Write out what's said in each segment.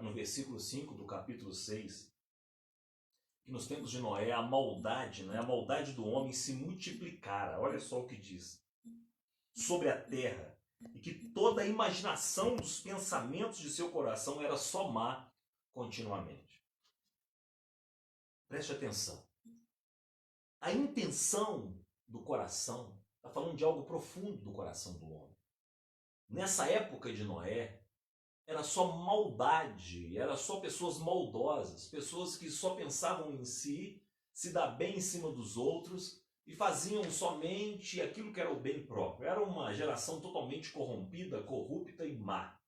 no versículo 5 do capítulo 6, que nos tempos de Noé a maldade, né, a maldade do homem se multiplicara. Olha só o que diz. Sobre a terra, e que toda a imaginação dos pensamentos de seu coração era só má continuamente. Preste atenção. A intenção do coração está falando de algo profundo do coração do homem. Nessa época de Noé, era só maldade, era só pessoas maldosas, pessoas que só pensavam em si, se dar bem em cima dos outros e faziam somente aquilo que era o bem próprio. Era uma geração totalmente corrompida, corrupta e má.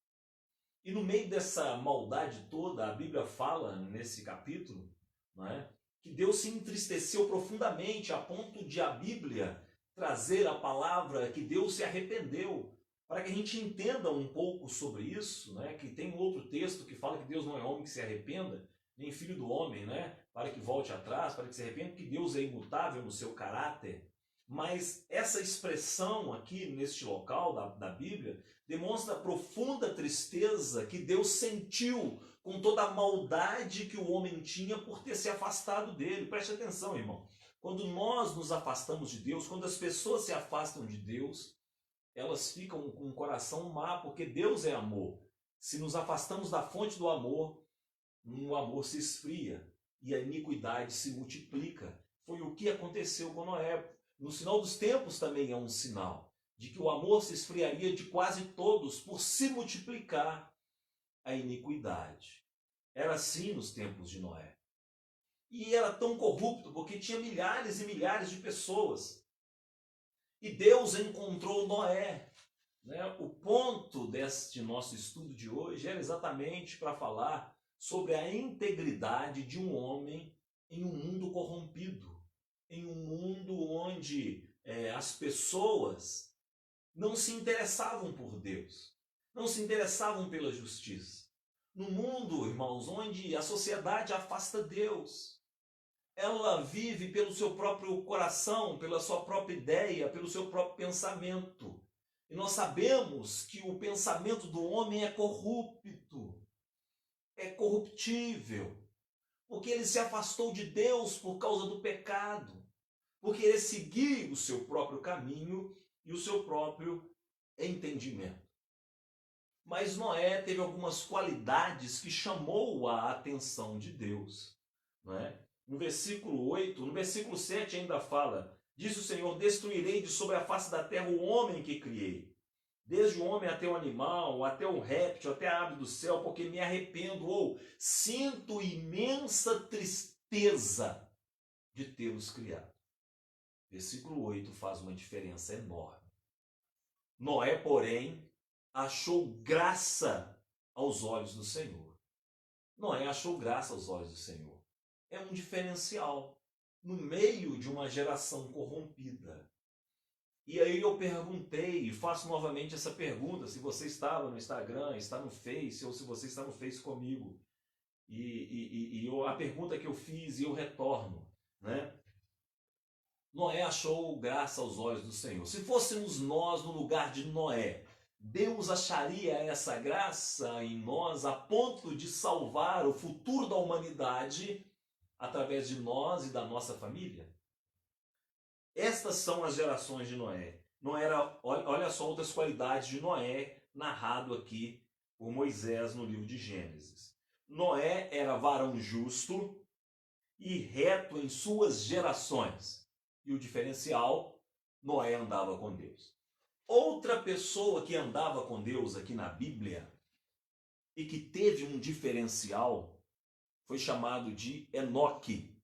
E no meio dessa maldade toda, a Bíblia fala nesse capítulo, não é, que Deus se entristeceu profundamente a ponto de a Bíblia trazer a palavra que Deus se arrependeu. Para que a gente entenda um pouco sobre isso, né, que tem um outro texto que fala que Deus não é homem que se arrependa, nem filho do homem, né, para que volte atrás, para que se arrependa, que Deus é imutável no seu caráter. Mas essa expressão aqui, neste local da Bíblia, demonstra a profunda tristeza que Deus sentiu com toda a maldade que o homem tinha por ter se afastado dele. Preste atenção, irmão. Quando nós nos afastamos de Deus, quando as pessoas se afastam de Deus, elas ficam com o coração má, porque Deus é amor. Se nos afastamos da fonte do amor, o amor se esfria e a iniquidade se multiplica. Foi o que aconteceu com Noé. No final dos tempos também é um sinal de que o amor se esfriaria de quase todos por se multiplicar a iniquidade. Era assim nos tempos de Noé. E era tão corrupto porque tinha milhares e milhares de pessoas. E Deus encontrou Noé. Né? O ponto deste nosso estudo de hoje era exatamente para falar sobre a integridade de um homem em um mundo corrompido, em um mundo onde as pessoas não se interessavam por Deus, não se interessavam pela justiça. No mundo, irmãos, onde a sociedade afasta Deus. Ela vive pelo seu próprio coração, pela sua própria ideia, pelo seu próprio pensamento. E nós sabemos que o pensamento do homem é corrupto, é corruptível, porque ele se afastou de Deus por causa do pecado, porque ele seguiu o seu próprio caminho e o seu próprio entendimento. Mas Noé teve algumas qualidades que chamou a atenção de Deus, não é? No versículo 8, no versículo 7 ainda fala: disse o Senhor, destruirei de sobre a face da terra o homem que criei, desde o homem até o animal, até o réptil, até a ave do céu, porque me arrependo ou sinto imensa tristeza de tê-los criado. Versículo 8 faz uma diferença enorme. Noé, porém, achou graça aos olhos do Senhor. Noé achou graça aos olhos do Senhor. É um diferencial no meio de uma geração corrompida. E aí eu perguntei, e faço novamente essa pergunta, se você estava no Instagram, está no Face, ou se você está no Face comigo. A pergunta que eu fiz e eu retorno, né? Noé achou graça aos olhos do Senhor. Se fôssemos nós no lugar de Noé, Deus acharia essa graça em nós a ponto de salvar o futuro da humanidade através de nós e da nossa família? Estas são as gerações de Noé. Olha só outras qualidades de Noé narrado aqui por Moisés no livro de Gênesis. Noé era varão justo e reto em suas gerações. E o diferencial, Noé andava com Deus. Outra pessoa que andava com Deus aqui na Bíblia e que teve um diferencial foi chamado de Enoque.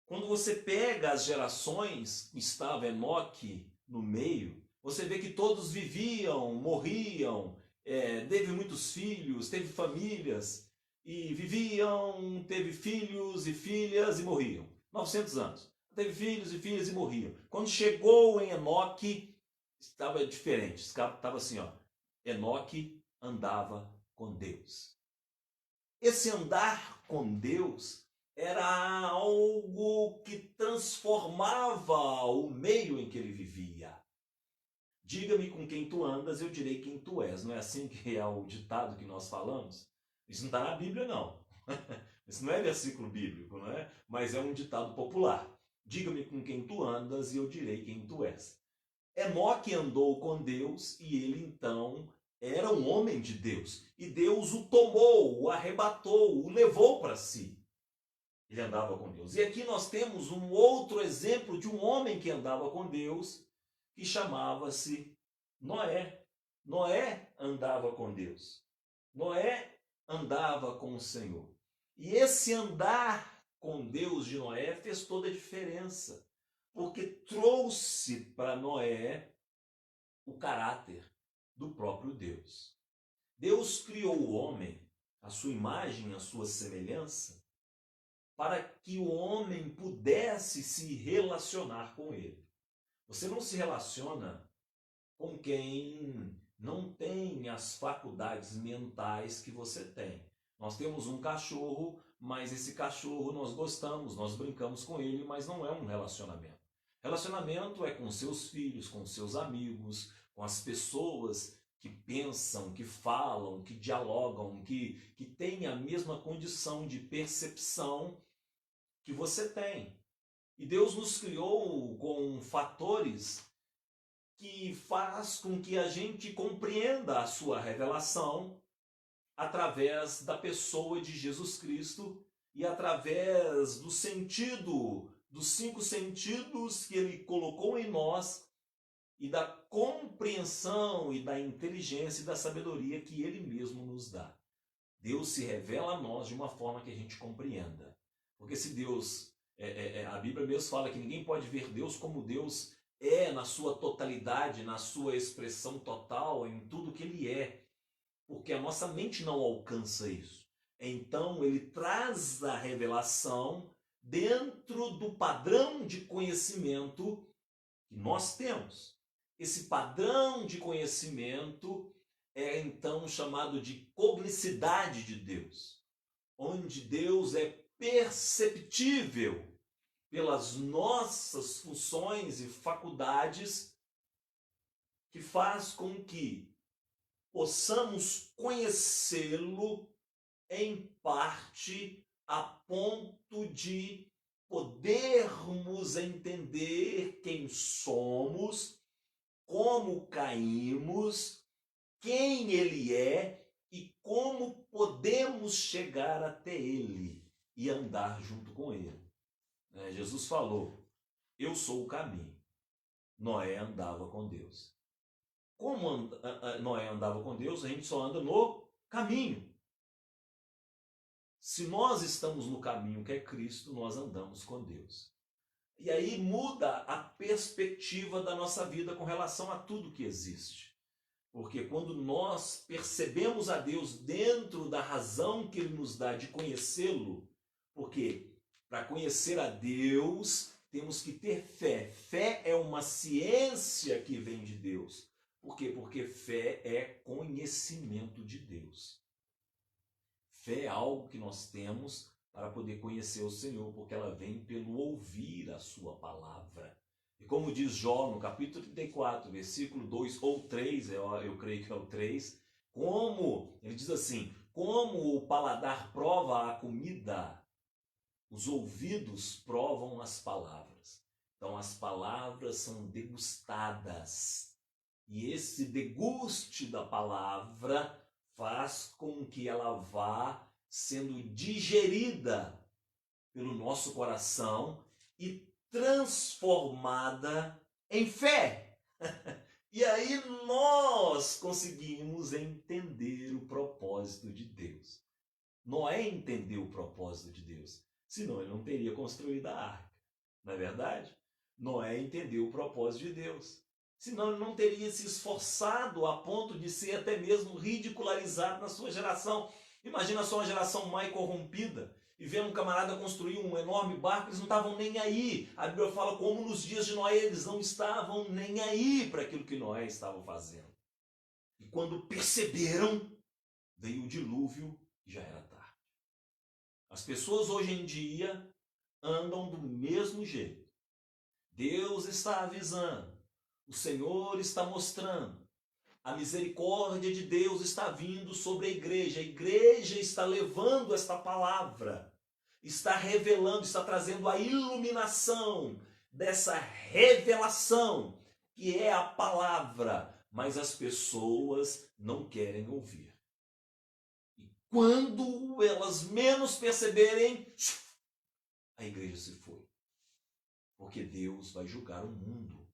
Quando você pega as gerações, estava Enoque no meio, você vê que todos viviam, morriam, teve muitos filhos, teve famílias, e viviam, teve filhos e filhas e morriam. 900 anos. Teve filhos e filhas e morriam. Quando chegou em Enoque, estava diferente. Estava assim, ó. Enoque andava com Deus. Esse andar com Deus era algo que transformava o meio em que ele vivia. Diga-me com quem tu andas, eu direi quem tu és. Não é assim que é o ditado que nós falamos? Isso não está na Bíblia, não. Isso não é versículo bíblico, não é? Mas é um ditado popular. Diga-me com quem tu andas e eu direi quem tu és. Enoque andou com Deus e ele então era um homem de Deus. E Deus o tomou, o arrebatou, o levou para si. Ele andava com Deus. E aqui nós temos um outro exemplo de um homem que andava com Deus, que chamava-se Noé. Noé andava com Deus. Noé andava com o Senhor. E esse andar com Deus de Noé fez toda a diferença, porque trouxe para Noé o caráter do próprio Deus. Deus criou o homem, a sua imagem, a sua semelhança, para que o homem pudesse se relacionar com ele. Você não se relaciona com quem não tem as faculdades mentais que você tem. Nós temos um cachorro, mas esse cachorro nós gostamos, nós brincamos com ele, mas não é um relacionamento. Relacionamento é com seus filhos, com seus amigos, com as pessoas que pensam, que falam, que dialogam, que têm a mesma condição de percepção que você tem. E Deus nos criou com fatores que faz com que a gente compreenda a sua revelação através da pessoa de Jesus Cristo e através do sentido, dos 5 sentidos que ele colocou em nós e da compreensão e da inteligência e da sabedoria que ele mesmo nos dá. Deus se revela a nós de uma forma que a gente compreenda. Porque se Deus, a Bíblia mesmo fala que ninguém pode ver Deus como Deus é na sua totalidade, na sua expressão total, em tudo que ele é. Porque a nossa mente não alcança isso. Então ele traz a revelação dentro do padrão de conhecimento que nós temos. Esse padrão de conhecimento é então chamado de cognicidade de Deus, onde Deus é perceptível pelas nossas funções e faculdades, que faz com que possamos conhecê-lo em parte a ponto de podermos entender quem somos, como caímos, quem ele é e como podemos chegar até ele e andar junto com ele. Jesus falou, eu sou o caminho. Noé andava com Deus. Como Noé andava com Deus, a gente só anda no caminho. Se nós estamos no caminho que é Cristo, nós andamos com Deus. E aí muda a perspectiva da nossa vida com relação a tudo que existe. Porque quando nós percebemos a Deus dentro da razão que Ele nos dá de conhecê-lo, porque para conhecer a Deus temos que ter fé. Fé é uma ciência que vem de Deus. Por quê? Porque fé é conhecimento de Deus. Fé é algo que nós temos para poder conhecer o Senhor, porque ela vem pelo ouvir a sua palavra. E como diz Jó no capítulo 34, versículo 2 ou 3, eu creio que é o 3, ele diz assim, como o paladar prova a comida, os ouvidos provam as palavras. Então as palavras são degustadas. E esse deguste da palavra faz com que ela vá sendo digerida pelo nosso coração e transformada em fé. E aí nós conseguimos entender o propósito de Deus. Noé entendeu o propósito de Deus, senão ele não teria construído a arca. Não é verdade? Noé entendeu o propósito de Deus. Senão ele não teria se esforçado a ponto de ser até mesmo ridicularizado na sua geração. Imagina só uma geração mais corrompida e vendo um camarada construir um enorme barco, eles não estavam nem aí. A Bíblia fala como nos dias de Noé eles não estavam nem aí para aquilo que Noé estava fazendo. E quando perceberam, veio o dilúvio e já era tarde. As pessoas hoje em dia andam do mesmo jeito. Deus está avisando. O Senhor está mostrando. A misericórdia de Deus está vindo sobre a igreja está levando esta palavra, está revelando, está trazendo a iluminação dessa revelação que é a palavra, mas as pessoas não querem ouvir. E quando elas menos perceberem, a igreja se foi. Porque Deus vai julgar o mundo.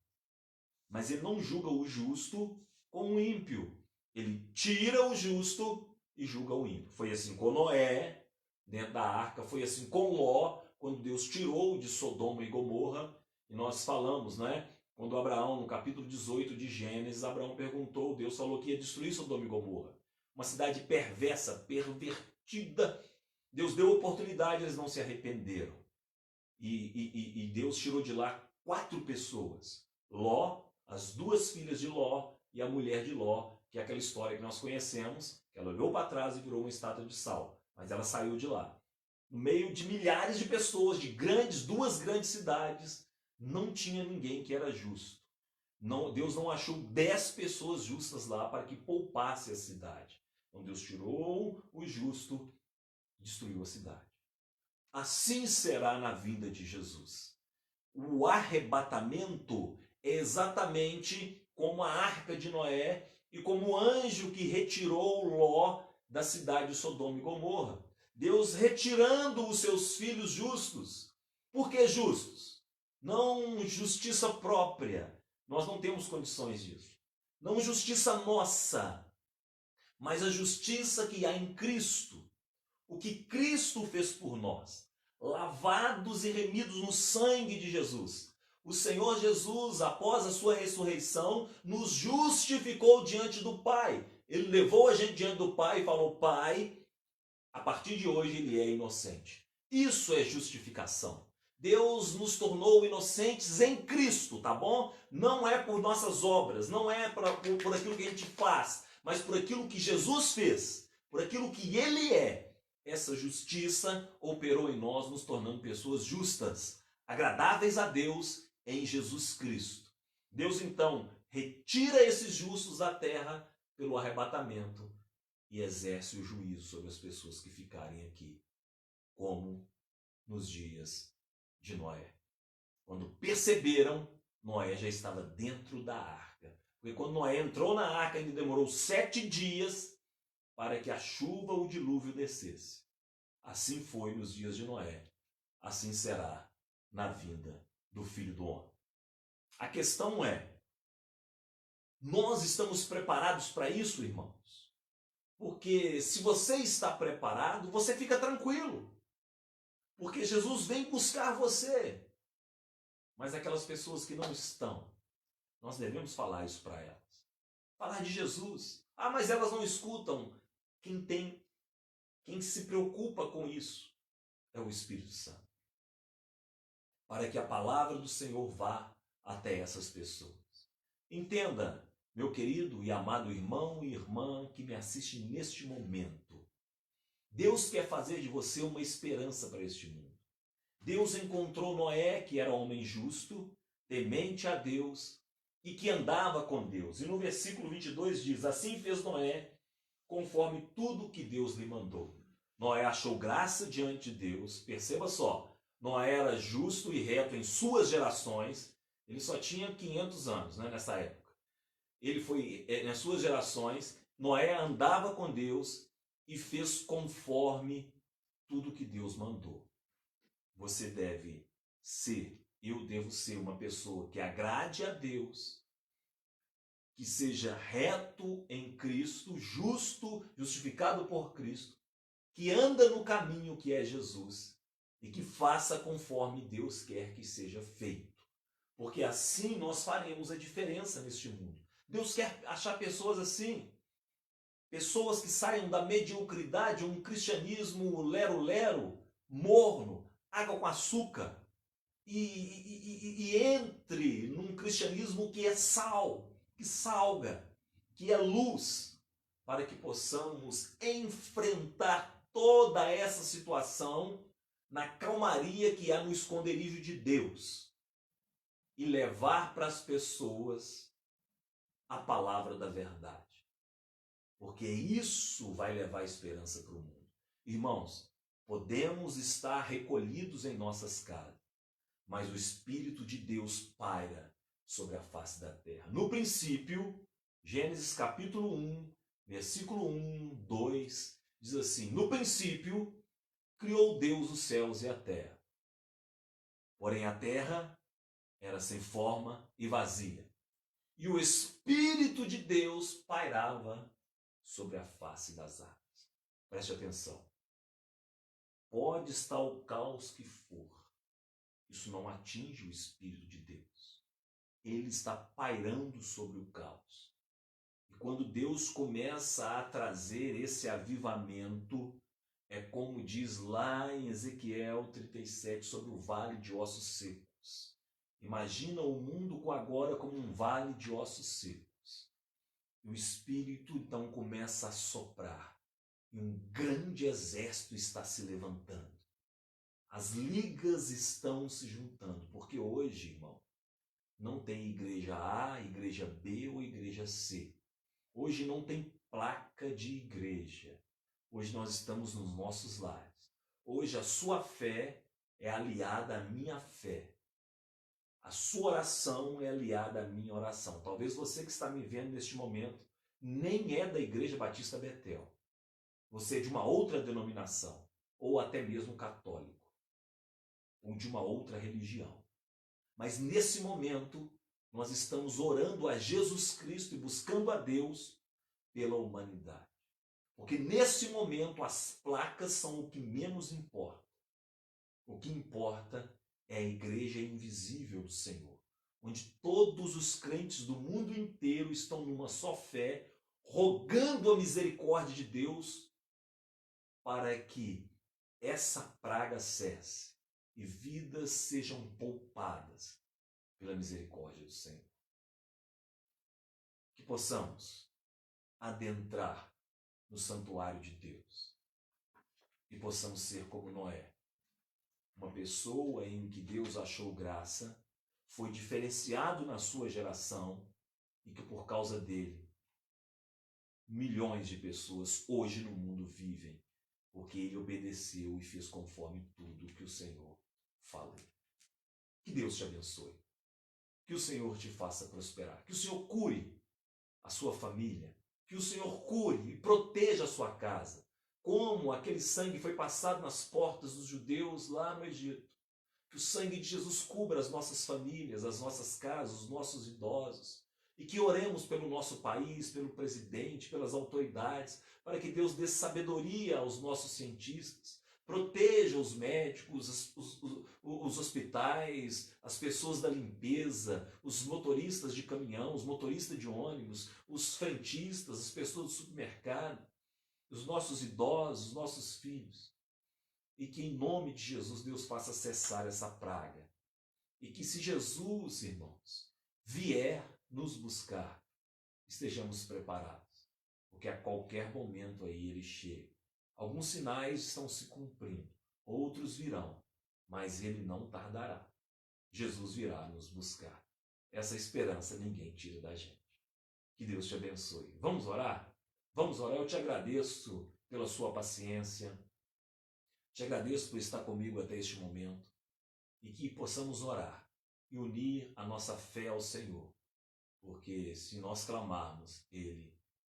Mas ele não julga o justo com o ímpio. Ele tira o justo e julga o ímpio. Foi assim com Noé, dentro da arca. Foi assim com Ló, quando Deus tirou de Sodoma e Gomorra. E nós falamos, né? Quando Abraão, no capítulo 18 de Gênesis, Abraão perguntou, Deus falou que ia destruir Sodoma e Gomorra. Uma cidade perversa, pervertida. Deus deu oportunidade, eles não se arrependeram. E Deus tirou de lá 4 pessoas. Ló, as 2 filhas de Ló e a mulher de Ló, que é aquela história que nós conhecemos, que ela olhou para trás e virou uma estátua de sal. Mas ela saiu de lá. No meio de milhares de pessoas, de 2 grandes cidades, não tinha ninguém que era justo. Não, Deus não achou 10 pessoas justas lá para que poupasse a cidade. Então Deus tirou o justo e destruiu a cidade. Assim será na vinda de Jesus. O arrebatamento é exatamente como a arca de Noé e como o anjo que retirou Ló da cidade de Sodoma e Gomorra. Deus retirando os seus filhos justos. Por que justos? Não justiça própria. Nós não temos condições disso. Não justiça nossa, mas a justiça que há em Cristo. O que Cristo fez por nós, lavados e remidos no sangue de Jesus. O Senhor Jesus, após a sua ressurreição, nos justificou diante do Pai. Ele levou a gente diante do Pai e falou, Pai, a partir de hoje ele é inocente. Isso é justificação. Deus nos tornou inocentes em Cristo, tá bom? Não é por nossas obras, não é por aquilo que a gente faz, mas por aquilo que Jesus fez, por aquilo que ele é. Essa justiça operou em nós, nos tornando pessoas justas, agradáveis a Deus em Jesus Cristo. Deus, então, retira esses justos da terra pelo arrebatamento e exerce o juízo sobre as pessoas que ficarem aqui, como nos dias de Noé. Quando perceberam, Noé já estava dentro da arca. Porque quando Noé entrou na arca, ele demorou 7 dias para que a chuva ou o dilúvio descesse. Assim foi nos dias de Noé, assim será na vinda do Filho do Homem. A questão é, nós estamos preparados para isso, irmãos? Porque se você está preparado, você fica tranquilo. Porque Jesus vem buscar você. Mas aquelas pessoas que não estão, nós devemos falar isso para elas. Falar de Jesus. Ah, mas elas não escutam. Quem se preocupa com isso é o Espírito Santo. Para que a palavra do Senhor vá até essas pessoas. Entenda, meu querido e amado irmão e irmã que me assiste neste momento. Deus quer fazer de você uma esperança para este mundo. Deus encontrou Noé, que era homem justo, temente a Deus e que andava com Deus. E no versículo 22 diz, assim fez Noé, conforme tudo que Deus lhe mandou. Noé achou graça diante de Deus. Perceba só, Noé era justo e reto em suas gerações. Ele só tinha 500 anos, né, nessa época. Ele foi, nas suas gerações, Noé andava com Deus e fez conforme tudo que Deus mandou. Você deve ser, eu devo ser uma pessoa que agrade a Deus, que seja reto em Cristo, justo, justificado por Cristo, que anda no caminho que é Jesus e que faça conforme Deus quer que seja feito. Porque assim nós faremos a diferença neste mundo. Deus quer achar pessoas assim, pessoas que saiam da mediocridade, um cristianismo lero-lero, morno, água com açúcar, e entre num cristianismo que é sal, que salga, que é luz, para que possamos enfrentar toda essa situação na calmaria que há no esconderijo de Deus e levar para as pessoas a palavra da verdade. Porque isso vai levar esperança para o mundo. Irmãos, podemos estar recolhidos em nossas casas, mas o Espírito de Deus paira sobre a face da terra. No princípio, Gênesis capítulo 1, versículo 1, 2, diz assim: no princípio, criou Deus os céus e a terra. Porém, a terra era sem forma e vazia, e o Espírito de Deus pairava sobre a face das águas. Preste atenção. Pode estar o caos que for, isso não atinge o Espírito de Deus. Ele está pairando sobre o caos. E quando Deus começa a trazer esse avivamento, é como diz lá em Ezequiel 37, sobre o vale de ossos secos. Imagina o mundo agora como um vale de ossos secos. E o Espírito então começa a soprar. E um grande exército está se levantando. As ligas estão se juntando. Porque hoje, irmão, não tem igreja A, igreja B ou igreja C. Hoje não tem placa de igreja. Hoje nós estamos nos nossos lares. Hoje a sua fé é aliada à minha fé. A sua oração é aliada à minha oração. Talvez você que está me vendo neste momento nem é da Igreja Batista Betel. Você é de uma outra denominação, ou até mesmo católico, ou de uma outra religião. Mas nesse momento nós estamos orando a Jesus Cristo e buscando a Deus pela humanidade. Porque nesse momento as placas são o que menos importa. O que importa é a igreja invisível do Senhor, onde todos os crentes do mundo inteiro estão numa só fé, rogando a misericórdia de Deus para que essa praga cesse e vidas sejam poupadas pela misericórdia do Senhor. Que possamos adentrar no santuário de Deus e possamos ser como Noé, uma pessoa em que Deus achou graça, foi diferenciado na sua geração e que por causa dele milhões de pessoas hoje no mundo vivem, porque ele obedeceu e fez conforme tudo que o Senhor falou. Que Deus te abençoe, que o Senhor te faça prosperar, que o Senhor cure a sua família, que o Senhor cure e proteja a sua casa, como aquele sangue foi passado nas portas dos judeus lá no Egito. Que o sangue de Jesus cubra as nossas famílias, as nossas casas, os nossos idosos. E que oremos pelo nosso país, pelo presidente, pelas autoridades, para que Deus dê sabedoria aos nossos cientistas. Proteja os médicos, os hospitais, as pessoas da limpeza, os motoristas de caminhão, os motoristas de ônibus, os frentistas, as pessoas do supermercado, os nossos idosos, os nossos filhos. E que em nome de Jesus Deus faça cessar essa praga. E que se Jesus, irmãos, vier nos buscar, estejamos preparados. Porque a qualquer momento aí ele chega. Alguns sinais estão se cumprindo, outros virão, mas ele não tardará. Jesus virá nos buscar. Essa esperança ninguém tira da gente. Que Deus te abençoe. Vamos orar? Vamos orar. Eu te agradeço pela sua paciência. Te agradeço por estar comigo até este momento e que possamos orar e unir a nossa fé ao Senhor, porque se nós clamarmos, Ele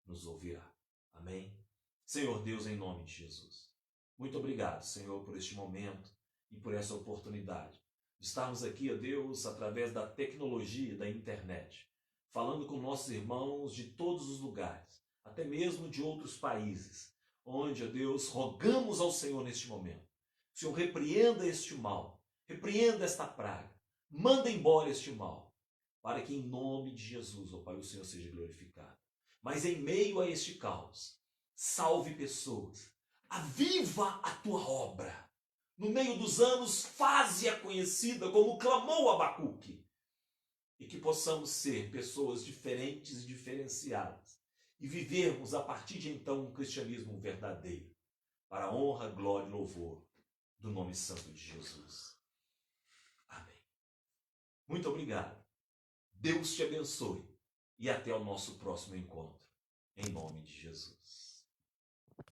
nos ouvirá. Amém? Senhor Deus, em nome de Jesus, muito obrigado, Senhor, por este momento e por essa oportunidade de estarmos aqui, ó Deus, através da tecnologia, da internet, falando com nossos irmãos de todos os lugares, até mesmo de outros países, onde, ó Deus, rogamos ao Senhor neste momento. O Senhor repreenda este mal, repreenda esta praga, manda embora este mal, para que em nome de Jesus, ó Pai, o Senhor seja glorificado. Mas em meio a este caos, salve pessoas, aviva a tua obra. No meio dos anos, faze-a conhecida como clamou Abacuque. E que possamos ser pessoas diferentes e diferenciadas e vivermos a partir de então um cristianismo verdadeiro, para a honra, glória e louvor do nome santo de Jesus. Amém. Muito obrigado. Deus te abençoe e até o nosso próximo encontro. Em nome de Jesus.